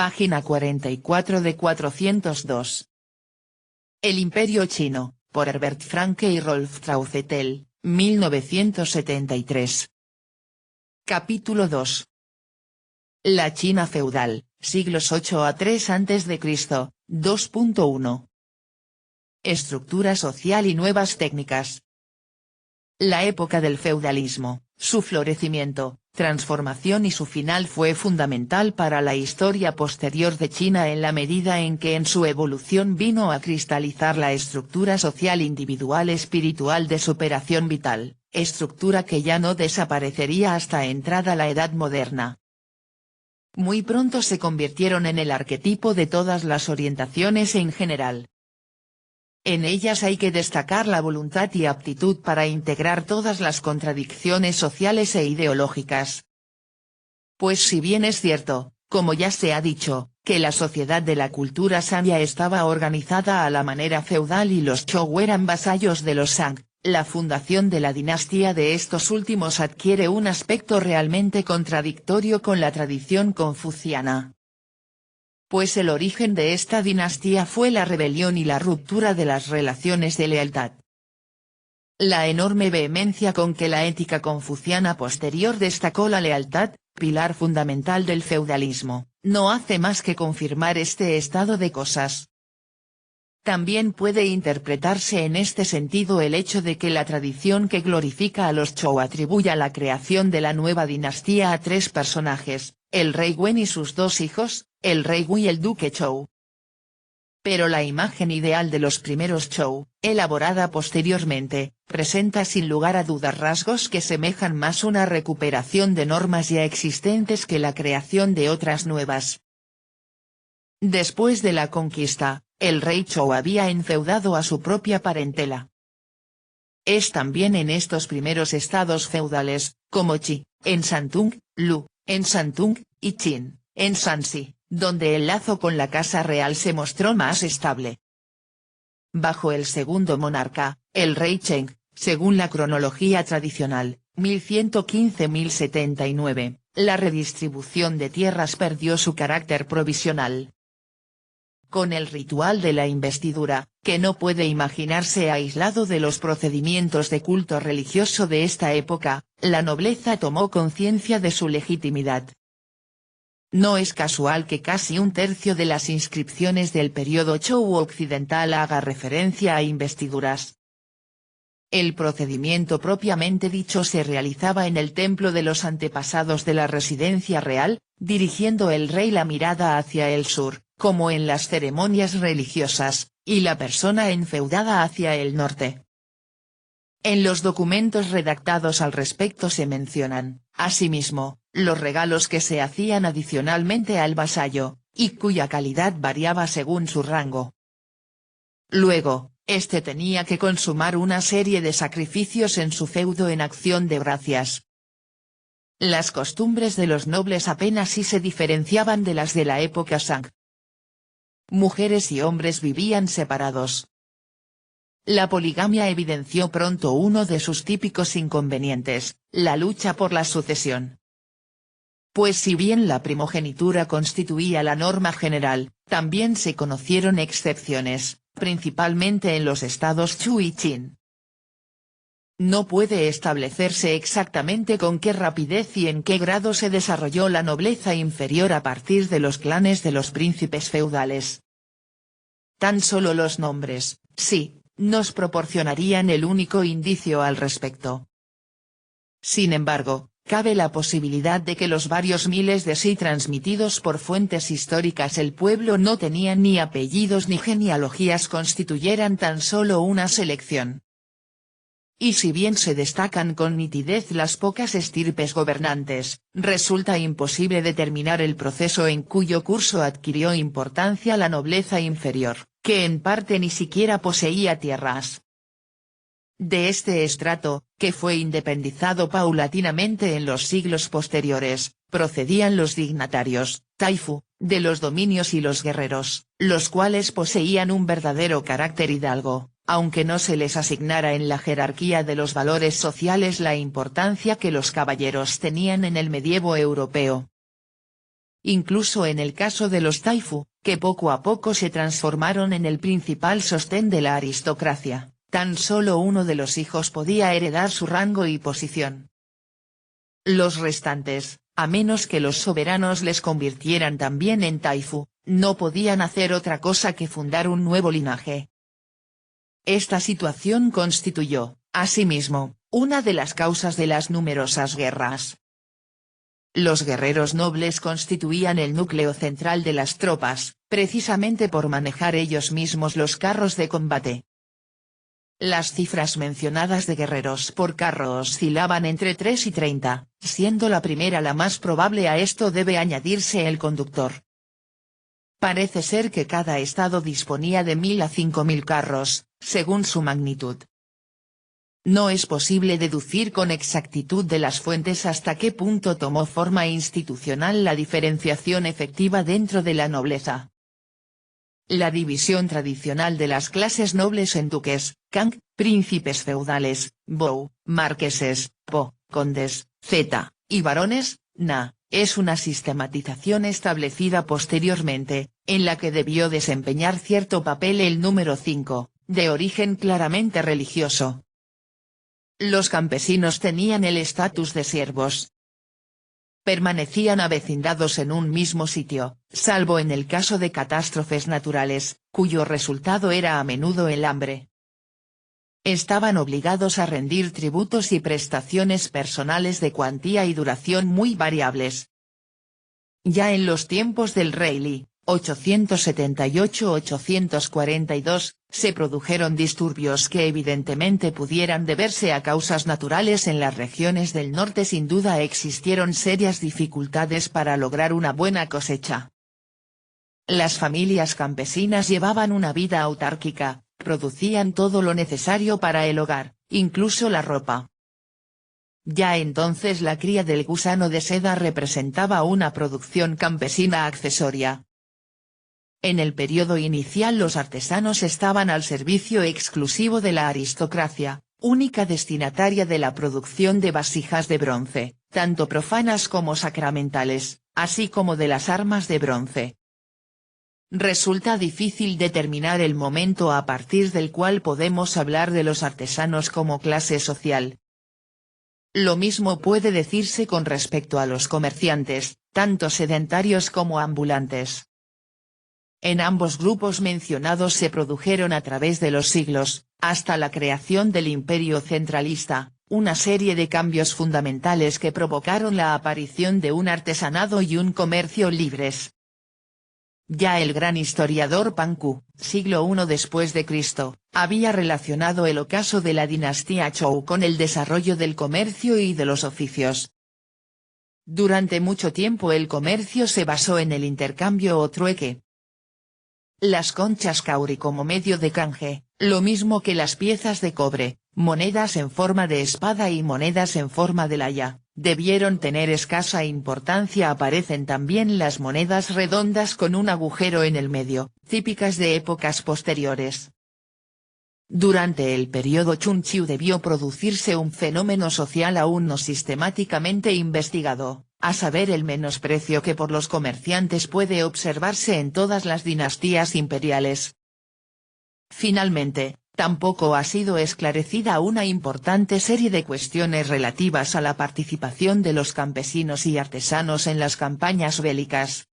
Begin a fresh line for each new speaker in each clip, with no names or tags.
Página 44 de 402. El Imperio Chino, por Herbert Franke y Rolf Trauzetel, 1973. Capítulo 2. La China feudal, siglos 8 a 3 a.C., 2.1. Estructura social y nuevas técnicas. La época del feudalismo, su florecimiento, transformación y su final fue fundamental para la historia posterior de China en la medida en que en su evolución vino a cristalizar la estructura social individual espiritual de superación vital, estructura que ya no desaparecería hasta entrada la Edad Moderna. Muy pronto se convirtieron en el arquetipo de todas las orientaciones en general. En ellas hay que destacar la voluntad y aptitud para integrar todas las contradicciones sociales e ideológicas. Pues si bien es cierto, como ya se ha dicho, que la sociedad de la cultura Samya estaba organizada a la manera feudal y los Zhou eran vasallos de los Shang, la fundación de la dinastía de estos últimos adquiere un aspecto realmente contradictorio con la tradición confuciana. Pues el origen de esta dinastía fue la rebelión y la ruptura de las relaciones de lealtad. La enorme vehemencia con que la ética confuciana posterior destacó la lealtad, pilar fundamental del feudalismo, no hace más que confirmar este estado de cosas. También puede interpretarse en este sentido el hecho de que la tradición que glorifica a los Zhou atribuya la creación de la nueva dinastía a tres personajes, el rey Wen y sus dos hijos, el rey Wu y el duque Zhou. Pero la imagen ideal de los primeros Zhou, elaborada posteriormente, presenta sin lugar a dudas rasgos que semejan más una recuperación de normas ya existentes que la creación de otras nuevas. Después de la conquista, el rey Zhou había enfeudado a su propia parentela. Es también en estos primeros estados feudales, como Qi, en Shantung, Lu, en Shantung, y Qin, en Shanxi, donde el lazo con la casa real se mostró más estable. Bajo el segundo monarca, el rey Cheng, según la cronología tradicional, 1115-1079, la redistribución de tierras perdió su carácter provisional. Con el ritual de la investidura, que no puede imaginarse aislado de los procedimientos de culto religioso de esta época, la nobleza tomó conciencia de su legitimidad. No es casual que casi un tercio de las inscripciones del periodo Zhou occidental haga referencia a investiduras. El procedimiento propiamente dicho se realizaba en el templo de los antepasados de la residencia real, dirigiendo el rey la mirada hacia el sur, como en las ceremonias religiosas, y la persona enfeudada hacia el norte. En los documentos redactados al respecto se mencionan, asimismo, los regalos que se hacían adicionalmente al vasallo, y cuya calidad variaba según su rango. Luego, este tenía que consumar una serie de sacrificios en su feudo en acción de gracias. Las costumbres de los nobles apenas si se diferenciaban de las de la época Shang. Mujeres y hombres vivían separados. La poligamia evidenció pronto uno de sus típicos inconvenientes, la lucha por la sucesión. Pues si bien la primogenitura constituía la norma general, también se conocieron excepciones, principalmente en los estados Chu y Qin. No puede establecerse exactamente con qué rapidez y en qué grado se desarrolló la nobleza inferior a partir de los clanes de los príncipes feudales. Tan solo los nombres, sí, nos proporcionarían el único indicio al respecto. Sin embargo, cabe la posibilidad de que los varios miles de sí transmitidos por fuentes históricas el pueblo no tenían ni apellidos ni genealogías constituyeran tan solo una selección. Y si bien se destacan con nitidez las pocas estirpes gobernantes, resulta imposible determinar el proceso en cuyo curso adquirió importancia la nobleza inferior, que en parte ni siquiera poseía tierras. De este estrato, que fue independizado paulatinamente en los siglos posteriores, procedían los dignatarios, taifu, de los dominios y los guerreros, los cuales poseían un verdadero carácter hidalgo, aunque no se les asignara en la jerarquía de los valores sociales la importancia que los caballeros tenían en el medievo europeo. incluso en el caso de los taifu, que poco a poco se transformaron en el principal sostén de la aristocracia, tan solo uno de los hijos podía heredar su rango y posición. Los restantes, a menos que los soberanos les convirtieran también en taifu, no podían hacer otra cosa que fundar un nuevo linaje. Esta situación constituyó, asimismo, una de las causas de las numerosas guerras. Los guerreros nobles constituían el núcleo central de las tropas, precisamente por manejar ellos mismos los carros de combate. Las cifras mencionadas de guerreros por carro oscilaban entre 3 y 30, siendo la primera la más probable. A esto debe añadirse el conductor. Parece ser que cada estado disponía de 1000 a 5000 carros, según su magnitud. No es posible deducir con exactitud de las fuentes hasta qué punto tomó forma institucional la diferenciación efectiva dentro de la nobleza. La división tradicional de las clases nobles en duques, kang, príncipes feudales, bou, marqueses, po, condes, z, y barones, na, es una sistematización establecida posteriormente, en la que debió desempeñar cierto papel el número 5, de origen claramente religioso. Los campesinos tenían el estatus de siervos. Permanecían avecindados en un mismo sitio, salvo en el caso de catástrofes naturales, cuyo resultado era a menudo el hambre. Estaban obligados a rendir tributos y prestaciones personales de cuantía y duración muy variables. Ya en los tiempos del rey Li, 878-842, se produjeron disturbios que evidentemente pudieran deberse a causas naturales en las regiones del norte. Sin duda existieron serias dificultades para lograr una buena cosecha. Las familias campesinas llevaban una vida autárquica, producían todo lo necesario para el hogar, incluso la ropa. Ya entonces la cría del gusano de seda representaba una producción campesina accesoria. En el periodo inicial los artesanos estaban al servicio exclusivo de la aristocracia, única destinataria de la producción de vasijas de bronce, tanto profanas como sacramentales, así como de las armas de bronce. Resulta difícil determinar el momento a partir del cual podemos hablar de los artesanos como clase social. Lo mismo puede decirse con respecto a los comerciantes, tanto sedentarios como ambulantes. En ambos grupos mencionados se produjeron a través de los siglos, hasta la creación del Imperio centralista, una serie de cambios fundamentales que provocaron la aparición de un artesanado y un comercio libres. Ya el gran historiador Pan Ku, siglo I después de Cristo, había relacionado el ocaso de la dinastía Zhou con el desarrollo del comercio y de los oficios. Durante mucho tiempo el comercio se basó en el intercambio o trueque. Las conchas kauri como medio de canje, lo mismo que las piezas de cobre, monedas en forma de espada y monedas en forma de laya, debieron tener escasa importancia. Aparecen también las monedas redondas con un agujero en el medio, típicas de épocas posteriores. Durante el periodo Chunqiu debió producirse un fenómeno social aún no sistemáticamente investigado, a saber el menosprecio que por los comerciantes puede observarse en todas las dinastías imperiales. Finalmente, tampoco ha sido esclarecida una importante serie de cuestiones relativas a la participación de los campesinos y artesanos en las campañas bélicas.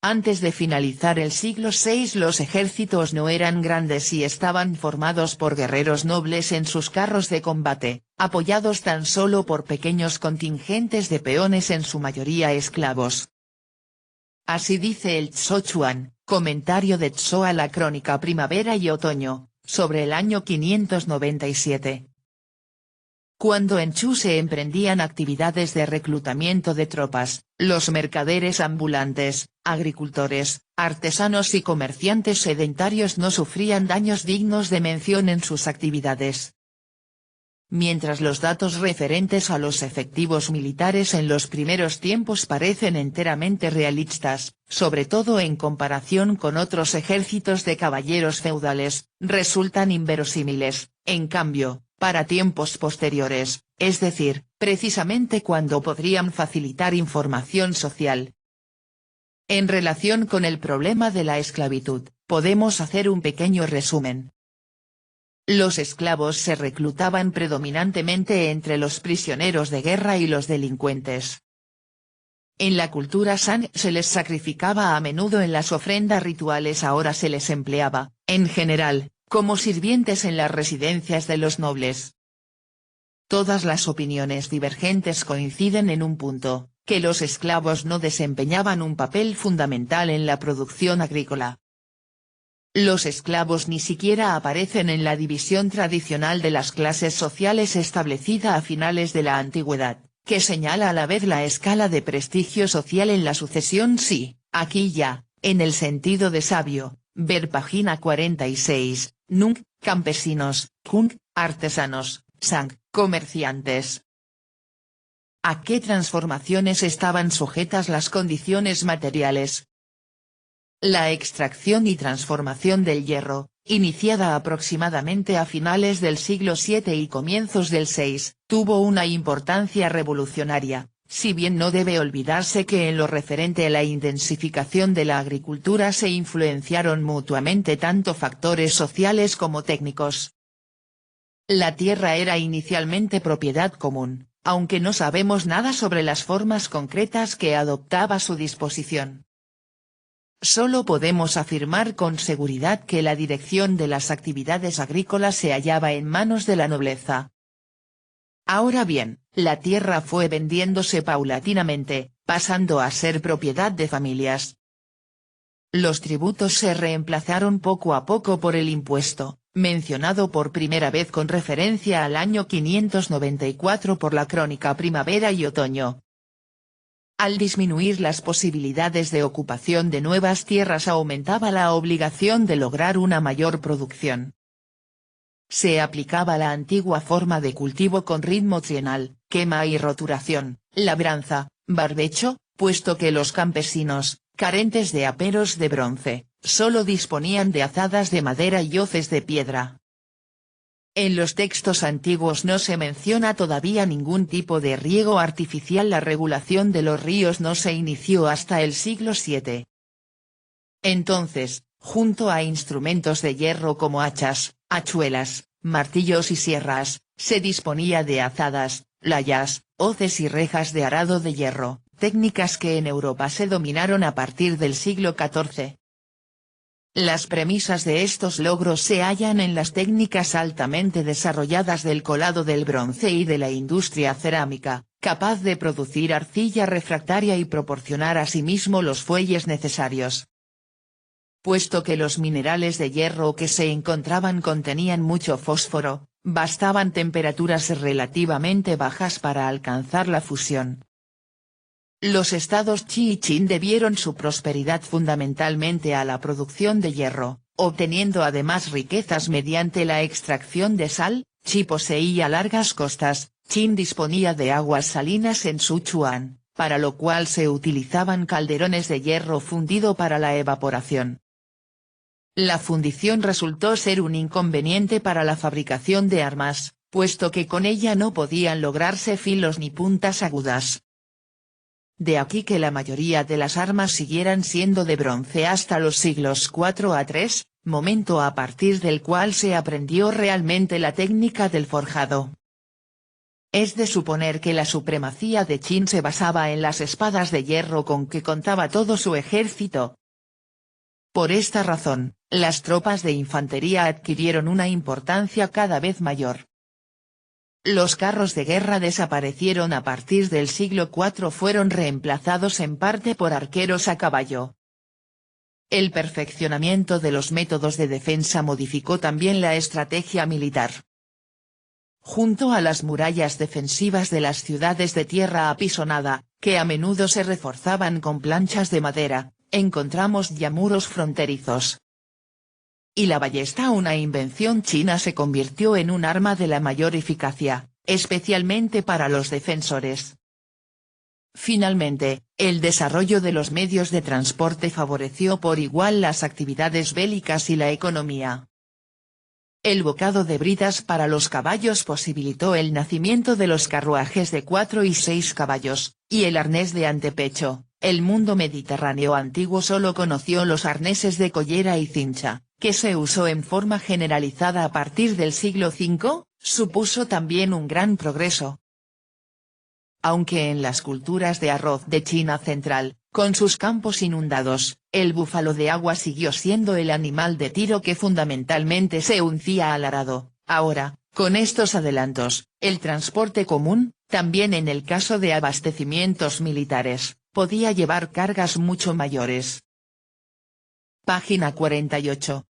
Antes de finalizar el siglo VI los ejércitos no eran grandes y estaban formados por guerreros nobles en sus carros de combate, apoyados tan solo por pequeños contingentes de peones en su mayoría esclavos. Así dice el Tsochuan, comentario de Tso a la crónica Primavera y Otoño, sobre el año 597. Cuando en Chu se emprendían actividades de reclutamiento de tropas, los mercaderes ambulantes, agricultores, artesanos y comerciantes sedentarios no sufrían daños dignos de mención en sus actividades. Mientras los datos referentes a los efectivos militares en los primeros tiempos parecen enteramente realistas, sobre todo en comparación con otros ejércitos de caballeros feudales, resultan inverosímiles, en cambio, para tiempos posteriores, es decir, precisamente cuando podrían facilitar información social. En relación con el problema de la esclavitud, podemos hacer un pequeño resumen. Los esclavos se reclutaban predominantemente entre los prisioneros de guerra y los delincuentes. En la cultura San se les sacrificaba a menudo en las ofrendas rituales, ahora se les empleaba, en general, como sirvientes en las residencias de los nobles. Todas las opiniones divergentes coinciden en un punto, que los esclavos no desempeñaban un papel fundamental en la producción agrícola. Los esclavos ni siquiera aparecen en la división tradicional de las clases sociales establecida a finales de la antigüedad, que señala a la vez la escala de prestigio social en la sucesión sí, aquí ya, en el sentido de sabio, ver página 46, nunc, campesinos, cunc, artesanos, sang, comerciantes. ¿A qué transformaciones estaban sujetas las condiciones materiales? La extracción y transformación del hierro, iniciada aproximadamente a finales del siglo VII y comienzos del VI, tuvo una importancia revolucionaria, si bien no debe olvidarse que en lo referente a la intensificación de la agricultura se influenciaron mutuamente tanto factores sociales como técnicos. La tierra era inicialmente propiedad común, aunque no sabemos nada sobre las formas concretas que adoptaba su disposición. Solo podemos afirmar con seguridad que la dirección de las actividades agrícolas se hallaba en manos de la nobleza. Ahora bien, la tierra fue vendiéndose paulatinamente, pasando a ser propiedad de familias. Los tributos se reemplazaron poco a poco por el impuesto, mencionado por primera vez con referencia al año 594 por la crónica Primavera y Otoño. Al disminuir las posibilidades de ocupación de nuevas tierras aumentaba la obligación de lograr una mayor producción. Se aplicaba la antigua forma de cultivo con ritmo trienal, quema y roturación, labranza, barbecho, puesto que los campesinos, carentes de aperos de bronce, solo disponían de azadas de madera y hoces de piedra. En los textos antiguos no se menciona todavía ningún tipo de riego artificial. La regulación de los ríos no se inició hasta el siglo VII. Entonces, junto a instrumentos de hierro como hachas, hachuelas, martillos y sierras, se disponía de azadas, layas, hoces y rejas de arado de hierro, técnicas que en Europa se dominaron a partir del siglo XIV. Las premisas de estos logros se hallan en las técnicas altamente desarrolladas del colado del bronce y de la industria cerámica, capaz de producir arcilla refractaria y proporcionar asimismo los fuelles necesarios. Puesto que los minerales de hierro que se encontraban contenían mucho fósforo, bastaban temperaturas relativamente bajas para alcanzar la fusión. Los estados Qi y Qin debieron su prosperidad fundamentalmente a la producción de hierro, obteniendo además riquezas mediante la extracción de sal. Qi poseía largas costas, Qin disponía de aguas salinas en Sichuan, para lo cual se utilizaban calderones de hierro fundido para la evaporación. La fundición resultó ser un inconveniente para la fabricación de armas, puesto que con ella no podían lograrse filos ni puntas agudas. De aquí que la mayoría de las armas siguieran siendo de bronce hasta los siglos IV a III, momento a partir del cual se aprendió realmente la técnica del forjado. Es de suponer que la supremacía de Qin se basaba en las espadas de hierro con que contaba todo su ejército. Por esta razón, las tropas de infantería adquirieron una importancia cada vez mayor. Los carros de guerra desaparecieron a partir del siglo IV, fueron reemplazados en parte por arqueros a caballo. El perfeccionamiento de los métodos de defensa modificó también la estrategia militar. Junto a las murallas defensivas de las ciudades de tierra apisonada, que a menudo se reforzaban con planchas de madera, encontramos ya muros fronterizos. Y la ballesta, una invención china, se convirtió en un arma de la mayor eficacia, especialmente para los defensores. Finalmente, el desarrollo de los medios de transporte favoreció por igual las actividades bélicas y la economía. El bocado de bridas para los caballos posibilitó el nacimiento de los carruajes de 4 y 6 caballos, y el arnés de antepecho, el mundo mediterráneo antiguo solo conoció los arneses de collera y cincha, que se usó en forma generalizada a partir del siglo V, supuso también un gran progreso. Aunque en las culturas de arroz de China central, con sus campos inundados, el búfalo de agua siguió siendo el animal de tiro que fundamentalmente se uncía al arado. Ahora, con estos adelantos, el transporte común, también en el caso de abastecimientos militares, podía llevar cargas mucho mayores. Página 48.